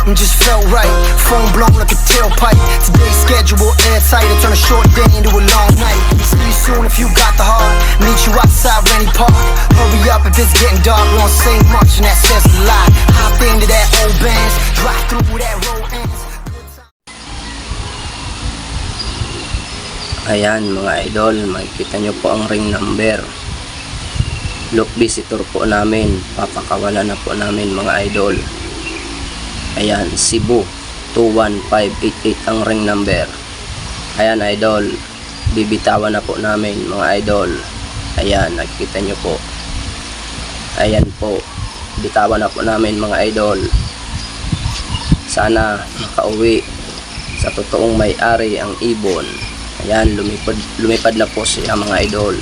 something just felt right. Phone blown like a tailpipe. Today's schedule airtight. I turn a short day into a long night. See you soon if you got the heart. Meet you outside Rennie Park. Hurry up if it's getting dark. We don't say much and that says a lot. Hop into that old Benz. Drive through that road ends. Ayan mga idol, makikita nyo po ang ring number. Look visitor po namin, papakawalan na po namin mga idol. Ayan, Cebu 21588 ang ring number. Ayan idol, bibitawan na po namin mga idol. Ayan, nakikita nyo po. Ayan po, bitawan na po namin mga idol. Sana makauwi sa totoong may-ari ang ibon. Ayan, lumipad na po siya mga idol.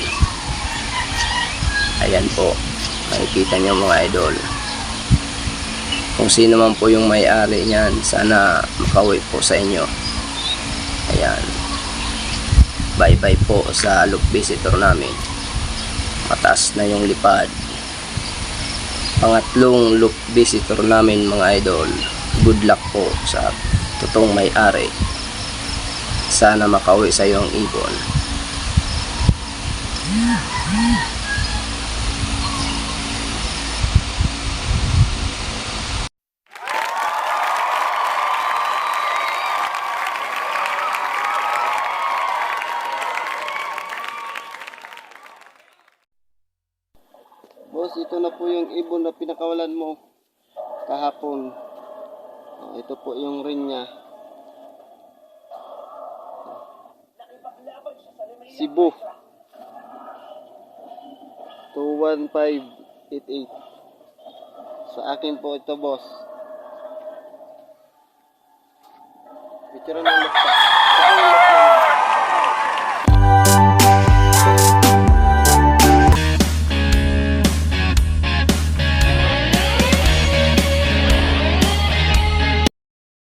Ayan po, makikita nyo mga idol. Kung sino man po yung may-ari niyan, sana makauwi po sa inyo. Ayan, bye bye po sa look visitor namin. Mataas na yung lipad. Pangatlong look visitor namin mga idol. Good luck po sa totoong may-ari. Sana makauwi sa iyo ang ibon. Boss, ito na po yung ibon na pinakawalan mo kahapon. Ito po yung ring niya. Cebu 21588. Sa akin po ito boss. Picture na lang.